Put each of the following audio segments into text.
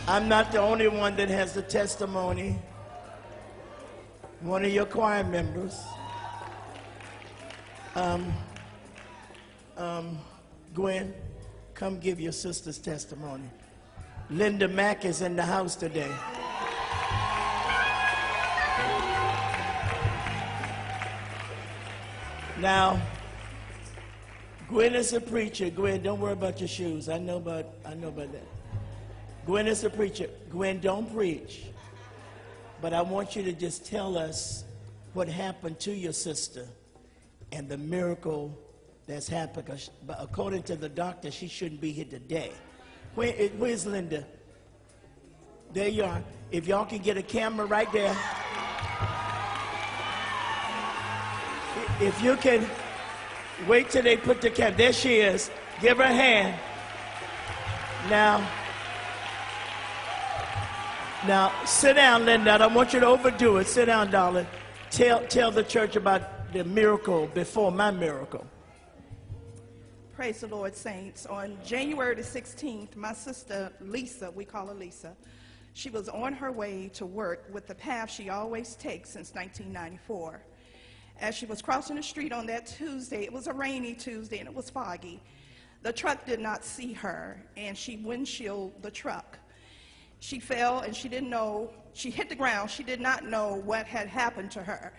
I'm not the only one that has the testimony. One of your choir members, Gwen, come give your sister's testimony. Linda Mack is in the house today. Now, Gwen is a preacher. Gwen, don't worry about your shoes. I know about that. Gwen is a preacher. Gwen, don't preach. But I want you to just tell us what happened to your sister and the miracle that's happened. But according to the doctor, she shouldn't be here today. Where's Linda? There you are. If y'all can get a camera right there. If you can wait till they put the camera. There she is. Give her a hand. Now, sit down, Linda. I don't want you to overdo it. Sit down, darling. Tell the church about the miracle before my miracle. Praise the Lord, saints. On January the 16th, my sister Lisa, we call her Lisa, she was on her way to work with the path she always takes since 1994. As she was crossing the street on that Tuesday, it was a rainy Tuesday and it was foggy. The truck did not see her, and she windshielded the truck. She fell and she didn't know, she hit the ground, she did not know what had happened to her.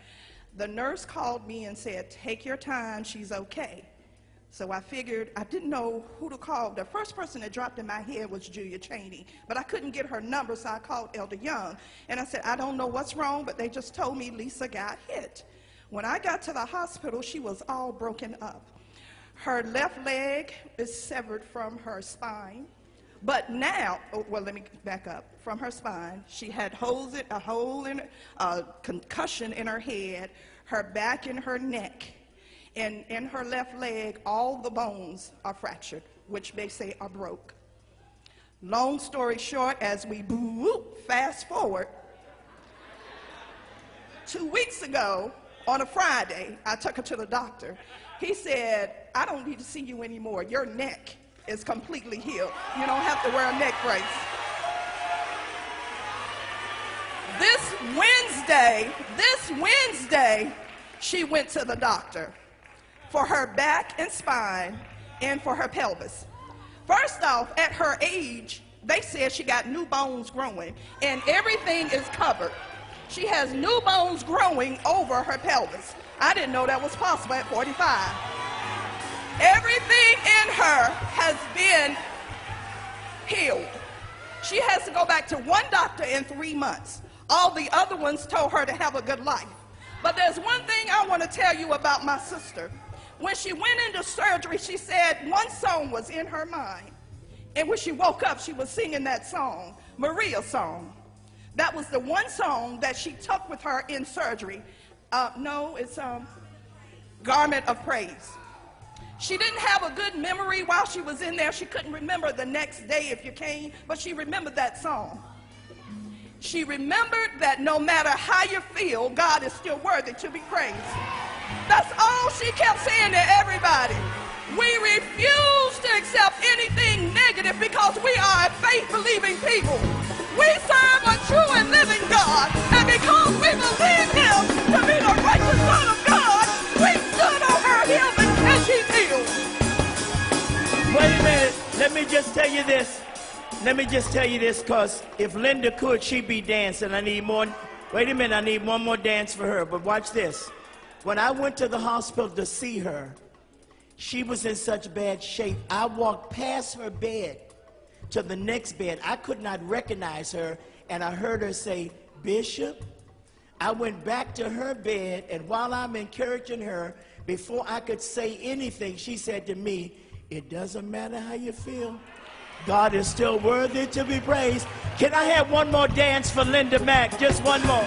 The nurse called me and said, take your time, she's okay. So I figured, I didn't know who to call. The first person that dropped in my head was Julia Cheney, but I couldn't get her number, so I called Elder Young. And I said, I don't know what's wrong, but they just told me Lisa got hit. When I got to the hospital, she was all broken up. Her left leg is severed from her spine. But now, well, let me back up. From her spine, she had a concussion in her head, her back and her neck. And in her left leg, all the bones are fractured, which they say are broke. Long story short, as we fast forward, 2 weeks ago, on a Friday, I took her to the doctor. He said, I don't need to see you anymore. Your neck is completely healed. You don't have to wear a neck brace. This Wednesday, she went to the doctor for her back and spine and for her pelvis. First off, at her age, they said she got new bones growing and everything is covered. She has new bones growing over her pelvis. I didn't know that was possible at 45. Everything in her has been healed. She has to go back to one doctor in 3 months. All the other ones told her to have a good life. But there's one thing I want to tell you about my sister. When she went into surgery, she said one song was in her mind. And when she woke up, she was singing that song, Maria's song. That was the one song that she took with her in surgery. It's Garment of Praise. She didn't have a good memory while she was in there. She couldn't remember the next day if you came, but she remembered that song. She remembered that no matter how you feel, God is still worthy to be praised. That's all she kept saying to everybody. We refuse to accept anything negative because we are a faith-believing people. We serve a true and living God, and because we believe him to be the righteous Son of God, we stood on her heels and she's healed. Wait a minute. Let me just tell you this. Because if Linda could, she'd be dancing. I need more. Wait a minute. I need one more dance for her. But watch this. When I went to the hospital to see her, she was in such bad shape. I walked past her bed to the next bed. I could not recognize her, and I heard her say, Bishop. I went back to her bed, and while I'm encouraging her, before I could say anything, she said to me, it doesn't matter how you feel. God is still worthy to be praised. Can I have one more dance for Linda Mack? Just one more.